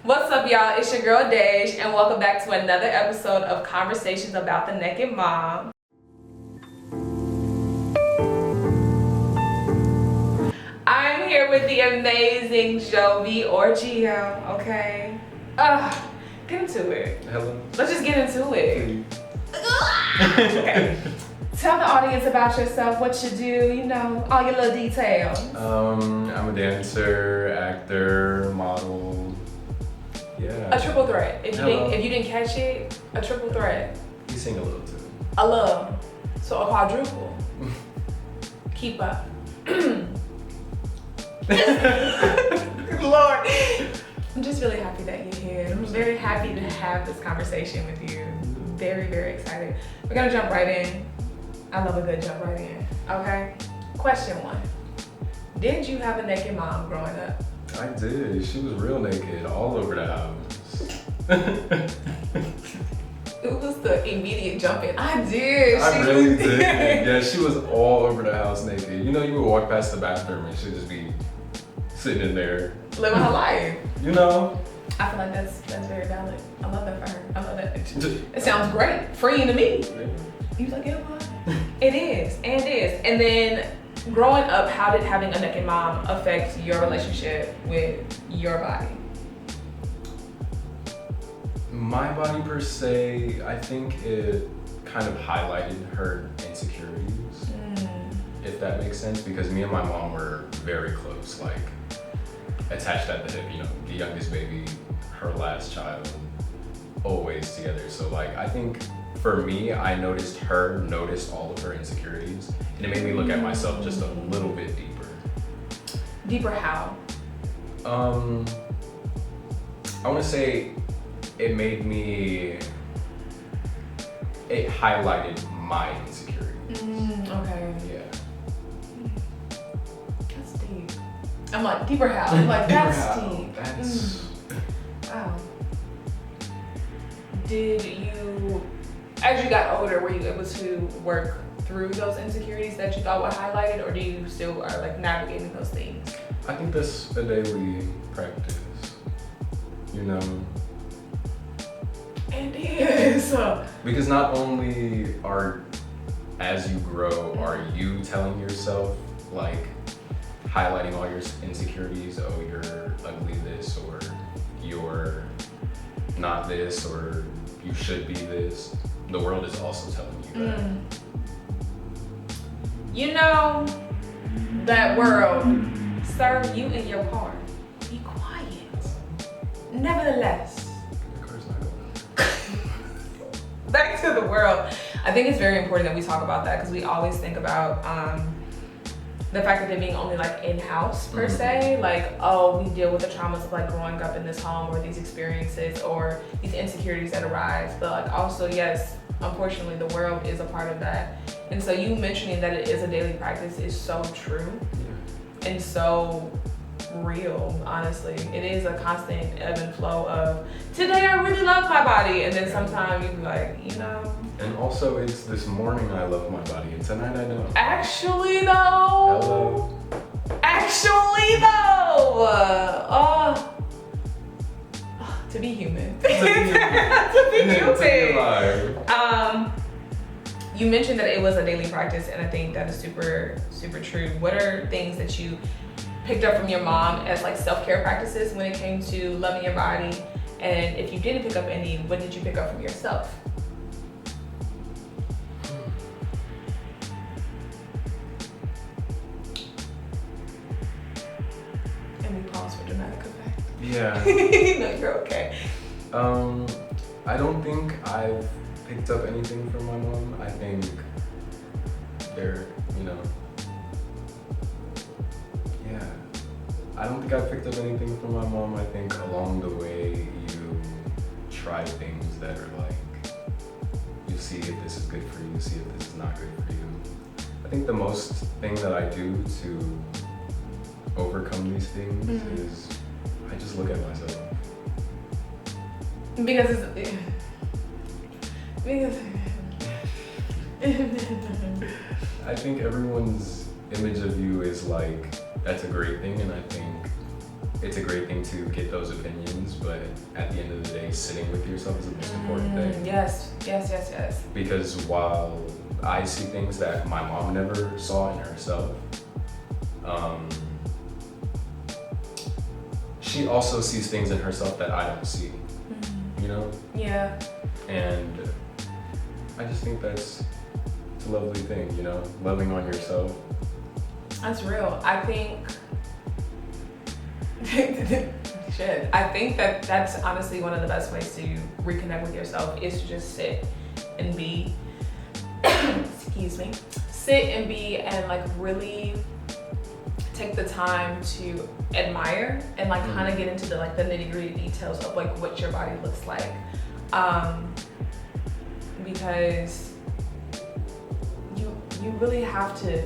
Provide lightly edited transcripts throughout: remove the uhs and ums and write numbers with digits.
What's up, y'all? It's your girl Dej, and welcome back to another episode of Conversations About the Naked Mom. I'm here with the amazing Giovi or Gio, okay? Get into it. Hello. Let's just get into it. Okay. Tell the audience about yourself, what you do, you know, all your little details. I'm a dancer, actor, model. Yeah. A triple threat. If you didn't catch it, a triple threat. You sing a little too. A little. So a quadruple. Keep up. Lord. I'm just really happy that you're here. I'm very happy to have this conversation with you. Very, very excited. We're gonna jump right in. I love a good jump right in. Okay? Question 1. Did you have a naked mom growing up? I did. She was real naked all over the house. It was the immediate jump in. I did. I really did. Yeah, she was all over the house naked. You know, you would walk past the bathroom and she'd just be sitting in there. Living her life. You know? I feel like that's very valid. I love that for her. I love that. It sounds great. Freeing to me. You was like, you know what? It is. And then growing up, how did having a naked mom affect your relationship with your body? My body per se, I think it kind of highlighted her insecurities, if that makes sense, because me and my mom were very close, like attached at the hip, you know, the youngest baby, her last child, always together. So like, I think for me, I noticed all of her insecurities, and it made me look at myself just a little bit deeper. Deeper how? I want to say it highlighted my insecurities. Okay. Yeah. That's deep. I'm like, deeper how? I'm like, that's deep. That's... Wow. Did you, as you got older, were you able to work through those insecurities that you thought were highlighted, or do you still are like navigating those things? I think that's a daily practice, you know? It is. Because not only as you grow, are you telling yourself, like, highlighting all your insecurities, oh, you're ugly this, or you're not this, or you should be this. The world is also telling you that. You know, that world, sir, you in your car. Be quiet. Nevertheless, The car's not going out. back to the world. I think it's very important that we talk about that, because we always think about the fact that they're being only like in-house per se, like, oh, we deal with the traumas of like growing up in this home, or these experiences, or these insecurities that arise. But like also, yes, unfortunately, the world is a part of that. And so you mentioning that it is a daily practice is so true and so real, honestly. It is a constant ebb and flow of, today I really love my body, and then sometimes you be like, you know. And also, it's this morning I love my body, and tonight I don't. Actually though. Hello. Actually though. To be human. To be human. You mentioned that it was a daily practice, and I think that is super, super true. What are things that you picked up from your mom as like self-care practices when it came to loving your body? And if you didn't pick up any, what did you pick up from yourself? And we pause for dramatic effect. Yeah. No, you're okay. I don't think I've picked up anything from my mom. I think they're, you know, yeah. I don't think I've picked up anything from my mom. I think along the way you try things that are like, you see if this is good for you, see if this is not good for you. I think the most thing that I do to overcome these things is I just look at myself. Because I think everyone's image of you is like, that's a great thing, and I think it's a great thing to get those opinions, but say sitting with yourself is the most important thing. Yes. Because while I see things that my mom never saw in herself, she also sees things in herself that I don't see, you know? Yeah. And I just think it's a lovely thing, you know, loving on yourself. That's real. I think, I think that's honestly one of the best ways to reconnect with yourself is to just sit and be, excuse me, sit and be and like really take the time to admire and like kind of get into the like the nitty-gritty details of like what your body looks like, because you really have to,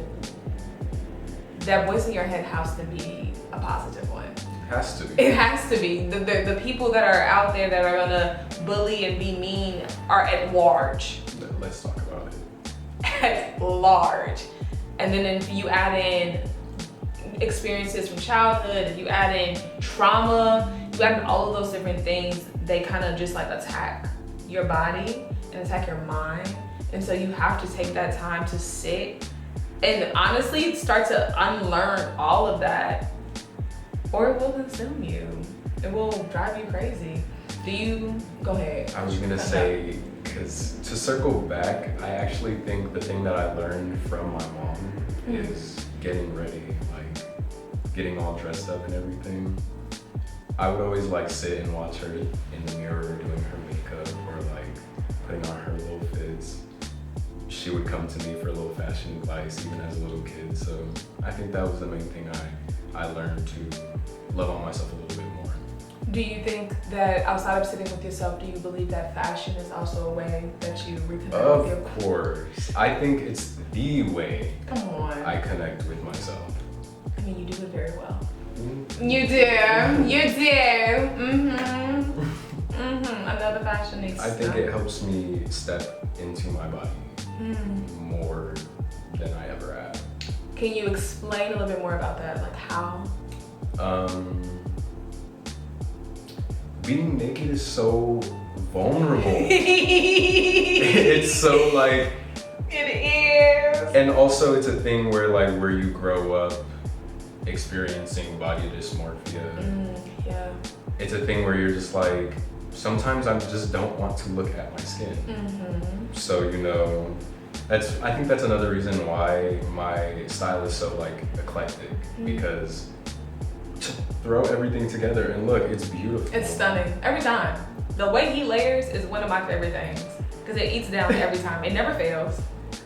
that voice in your head has to be a positive one. Has to be. It has to be. The people that are out there that are gonna bully and be mean are at large. Let's talk about it. At large. And then if you add in experiences from childhood, if you add in trauma, you add in all of those different things, they kind of just like attack your body and attack your mind. And so you have to take that time to sit and honestly start to unlearn all of that, or it will consume you. It will drive you crazy. Go ahead. I was gonna say, because to circle back, I actually think the thing that I learned from my mom is getting ready, like getting all dressed up and everything. I would always like sit and watch her in the mirror doing her makeup or like putting on her little fits. She would come to me for a little fashion advice even as a little kid. So I think that was the main thing I learned to love on myself a little bit more. Do you think that outside of sitting with yourself, do you believe that fashion is also a way that you reconnect with your... Of course. I think it's the way Come on. I connect with myself. I mean, you do it very well. Mm-hmm. You do. You do. Another fashionista. I think it helps me step into my body more than I ever have. Can you explain a little bit more about that? Like how? Being naked is so vulnerable. It's so like... It is. And also it's a thing where you grow up experiencing body dysmorphia. Yeah. It's a thing where you're just like, sometimes I just don't want to look at my skin. So, you know, I think that's another reason why my style is so like eclectic, because to throw everything together and look, it's beautiful. It's stunning every time. The way he layers is one of my favorite things because it eats down every time. It never fails.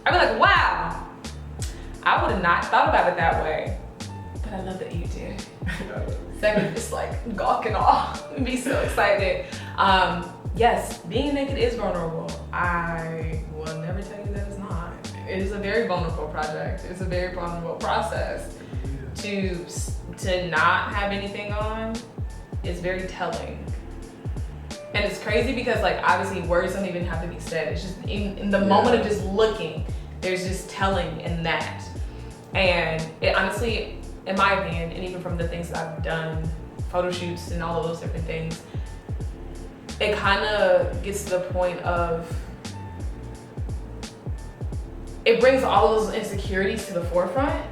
I'd be like, wow, I would have not thought about it that way, but I love that you did. So I can just like gawk and awe and be so excited. Yes, being naked is vulnerable. I will never tell you that it's not. It is a very vulnerable project. It's a very vulnerable process. To not have anything on is very telling. And it's crazy because like obviously words don't even have to be said. It's just in the moment of just looking, there's just telling in that. And it honestly, in my opinion, and even from the things that I've done, photo shoots and all of those different things, it kind of gets to the point of, it brings all of those insecurities to the forefront.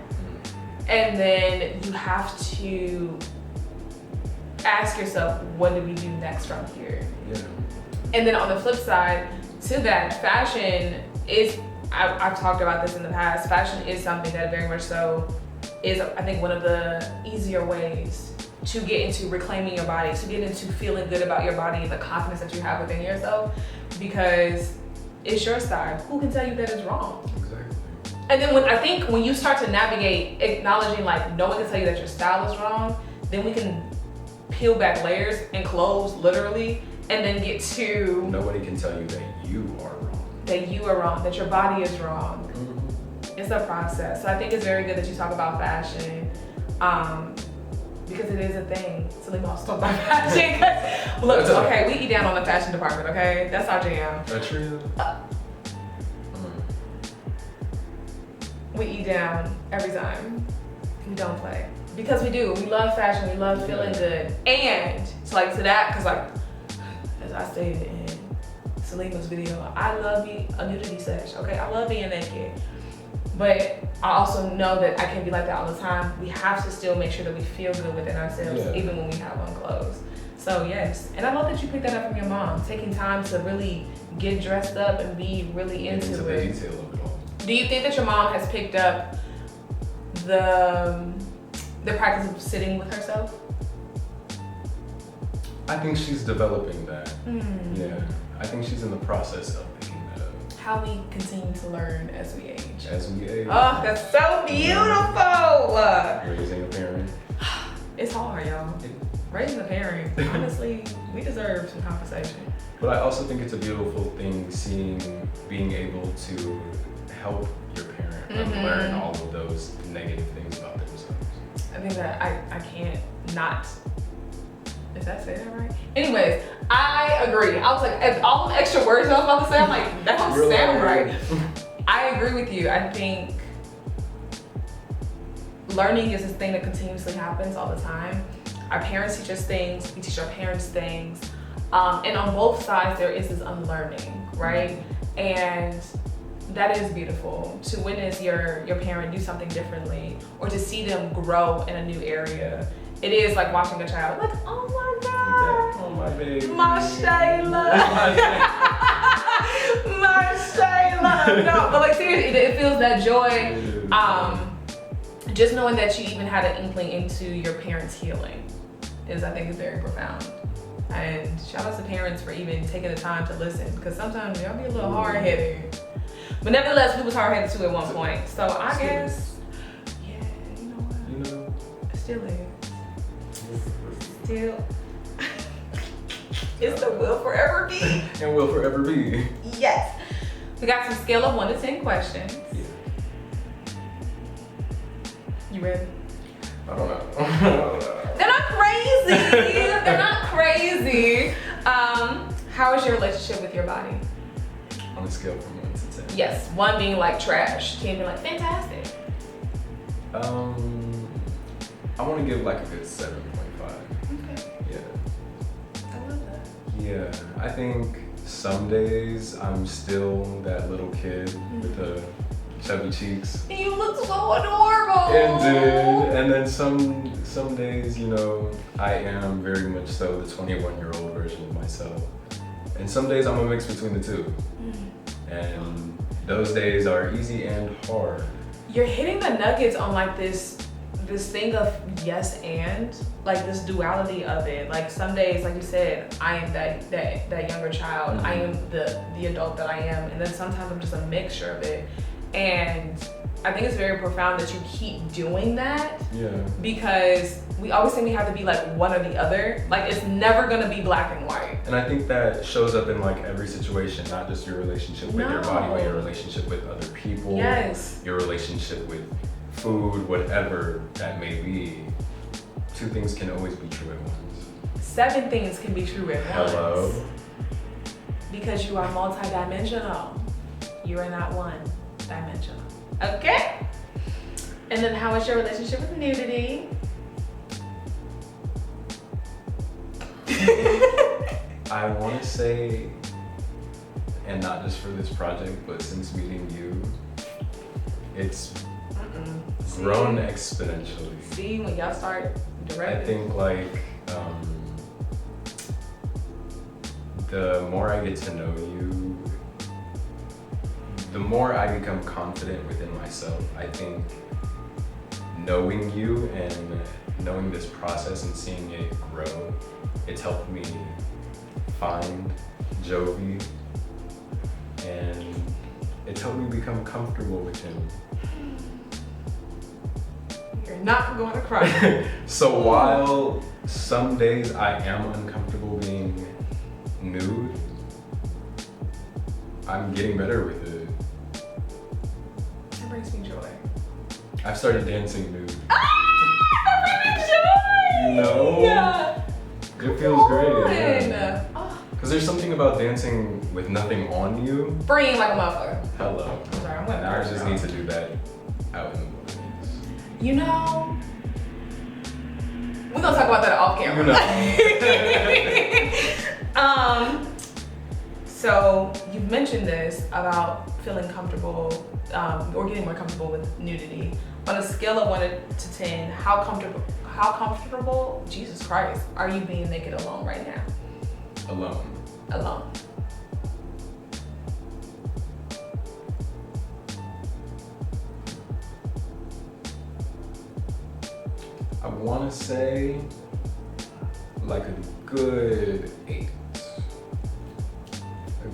And then you have to ask yourself, what do we do next from here? Yeah. And then on the flip side to that, fashion is, I've talked about this in the past, fashion is something that very much so is, I think, one of the easier ways to get into reclaiming your body, to get into feeling good about your body and the confidence that you have within yourself, because it's your style. Who can tell you that it's wrong? Exactly. And then when you start to navigate acknowledging like no one can tell you that your style is wrong, then we can peel back layers and clothes literally, and then get to nobody can tell you that you are wrong. That you are wrong, that your body is wrong. It's a process. So I think it's very good that you talk about fashion, because it is a thing. So let me also talk about fashion. Look, okay, we eat down on the fashion department, okay? That's our jam. That's true. We eat down every time. We don't play. Because we do. We love fashion. We love feeling good. And so like to that, because like, as I stated in Selena's video, I love a nudity sesh, okay? I love being naked. But I also know that I can't be like that all the time. We have to still make sure that we feel good within ourselves, even when we have on clothes. So yes, and I love that you picked that up from your mom, taking time to really get dressed up and be really into the it. detail of it all. Do you think that your mom has picked up the practice of sitting with herself? I think she's developing that. Yeah, I think she's in the process of picking that up. How we continue to learn as we age. As we age. Oh, that's so beautiful. Raising a parent. It's hard, y'all. Raising a parent, honestly, we deserve some conversation. But I also think it's a beautiful thing being able to help your parent unlearn all of those negative things about themselves. I think that I can't not. Did I say that right? Anyways, I agree. I was like, all the extra words I was about to say, I'm like, that don't sound right. I agree with you. I think learning is this thing that continuously happens all the time. Our parents teach us things, we teach our parents things. And on both sides, there is this unlearning, right? And that is beautiful. To witness your parent do something differently or to see them grow in a new area. It is like watching a child, like, oh my God. Oh my baby. My Shayla. My Shayla. No, but like seriously, it feels that joy. Just knowing that you even had an inkling into your parents' healing I think is very profound. And shout out to parents for even taking the time to listen, because sometimes y'all be a little hard-headed. But nevertheless, we was hard-headed too at one point. So I guess, yeah, you know what? You know, still is. Still. It's the will forever be. And will forever be. Yes. We got some scale of 1 to 10 questions. Yeah. You ready? I don't know. They're not crazy. They're not crazy. How is your relationship with your body? On a scale from 1 to 10. Yes, 1 being like trash, 10 being like fantastic. I want to give like a good 7.5. Okay. Yeah. I love that. Yeah, I think some days I'm still that little kid with the chubby cheeks. And you look so adorable. And then some days, you know, I am very much so the 21-year-old version of myself. And some days I'm a mix between the two. And those days are easy and hard. You're hitting the nuggets on like this thing of yes and, like this duality of it. Like some days, like you said, I am that younger child. I am the adult that I am. And then sometimes I'm just a mixture of it. And I think it's very profound that you keep doing that. Yeah. Because we always think we have to be like one or the other. Like it's never gonna be black and white. And I think that shows up in like every situation, not just your relationship with your body, but your relationship with other people. Yes. Your relationship with food, whatever that may be. 2 things can always be true at once. 7 things can be true at once. Hello. Because you are multidimensional. You are not one-dimensional. Okay? And then how is your relationship with nudity? I want to say, and not just for this project, but since meeting you, it's grown exponentially. See, when y'all start directing. I think like the more I get to know you, the more I become confident within myself. I think knowing you and knowing this process and seeing it grow, it's helped me find Giovi, and it's helped me become comfortable with him. You're not going to cry. So while some days I am uncomfortable being nude, I'm getting better with it. It brings me joy. I've started dancing nude. That brings me joy! You know? Yeah. It feels great. Yeah. Because there's something about dancing with nothing on you. Freeing like a motherfucker. Hello. I'm sorry, I'm going Now I just need to do that out in the wilderness. You know, we're gonna talk about that off camera. You know. So you've mentioned this about feeling comfortable or getting more comfortable with nudity. On a scale of 1 to 10, how comfortable, Jesus Christ, are you being naked alone right now? Alone. I want to say like a good 8. A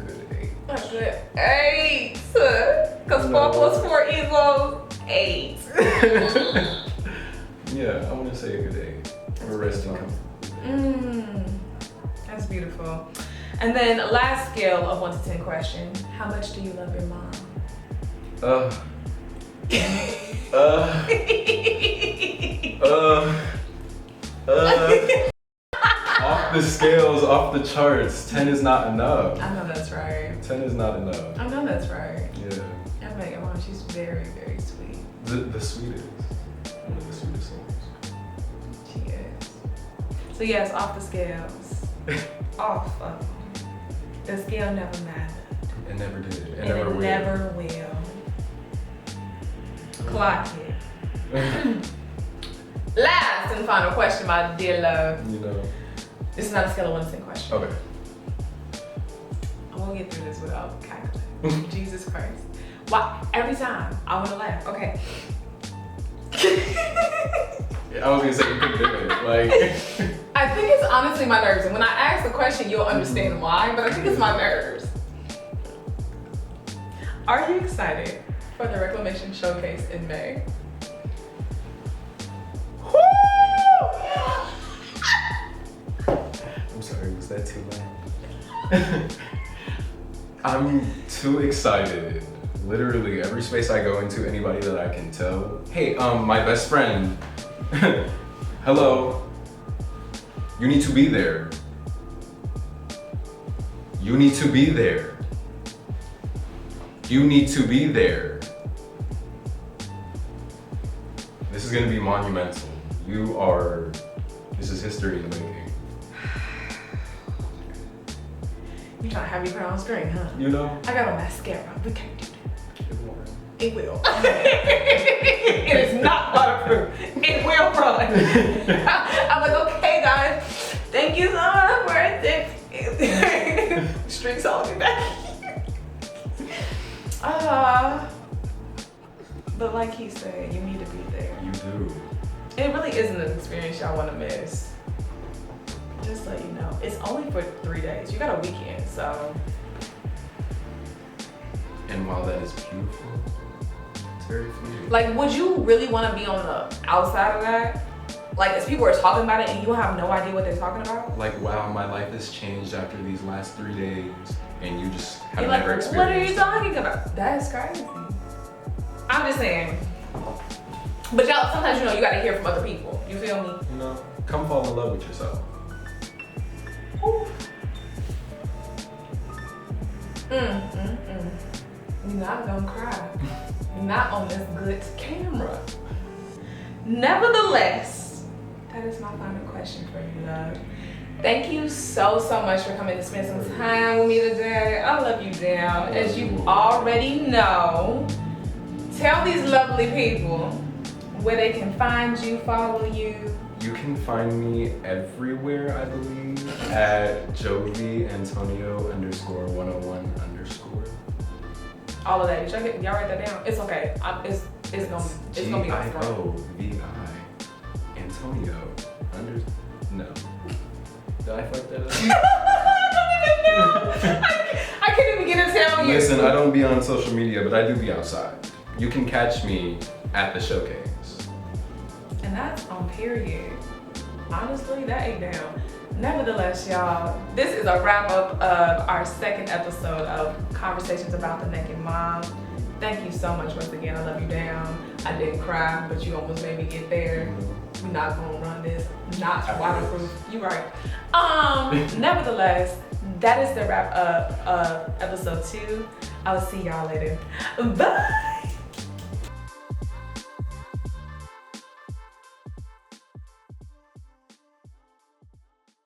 good 8. Because 4 plus 4 equals 8. Yeah, I want to say a good 8. We're resting comfortably. That's beautiful. And then last scale of 1 to 10 question, how much do you love your mom? Off the scales, off the charts, 10 is not enough. I know that's right. 10 is not enough. I know that's right. Yeah. I met your mom, she's very, very sweet. The sweetest. One of the sweetest souls. She is. So yes, off the scales. Off of them. The scale never mattered. It never did. And it never will. Clock it. Last and final question, my dear love. You know. This is not a scale of 1 to 10 question. Okay. I won't get through this without calculating. Jesus Christ. Why? Every time I want to laugh. Okay. I was gonna say you couldn't do it. Like. I think it's honestly my nerves, and when I ask the question, you'll understand why. But I think it's my nerves. Are you excited for the Reclamation Showcase in May? I'm sorry, was that too loud? I'm too excited. Literally every space I go into, anybody that I can tell, hey, my best friend, hello, you need to be there. You need to be there. You need to be there. This is gonna be monumental. This is history in the making. You trying to have me put on string, huh? You know? I got a mascara. We can't do that. It won't. It will. It is not waterproof. It will run. I'm like, okay, guys. Thank you so much for it. Streaks all the way back. But like he said, you need to be there. You do. It really isn't an experience y'all want to miss. Just so you know, it's only for 3 days. You got a weekend, so. And while that is beautiful, it's very fleeting. Like, would you really want to be on the outside of that? Like, as people are talking about it and you have no idea what they're talking about? Like, wow, my life has changed after these last 3 days, and you just have You're never like, experienced. what are you talking about? That's crazy. I'm just saying. But y'all, sometimes you gotta hear from other people. You feel me? You know, come fall in love with yourself. Ooh. You're not gonna cry. You're not on this good camera. Nevertheless, that is my final question for you, love. Thank you so much for coming to spend some time with me today. I love you down. As you already know, tell these lovely people where they can find you, follow you. You can find me everywhere, I believe, at Giovi Antonio _101 _. All of that. Y'all write that down. It's okay. It's gonna be my Giovi Antonio No. Did I fuck that up? I couldn't even get to tell you. Listen, I don't be on social media, but I do be outside. You can catch me at the showcase. And that's on period. Honestly, that ain't down. Nevertheless, y'all, this is a wrap up of our second episode of Conversations About the Naked Mom. Thank you so much once again. I love you down. I didn't cry, but you almost made me get there. We're not gonna run this. Not waterproof. You right. Nevertheless, that is the wrap up of episode 2. I'll see y'all later. Bye.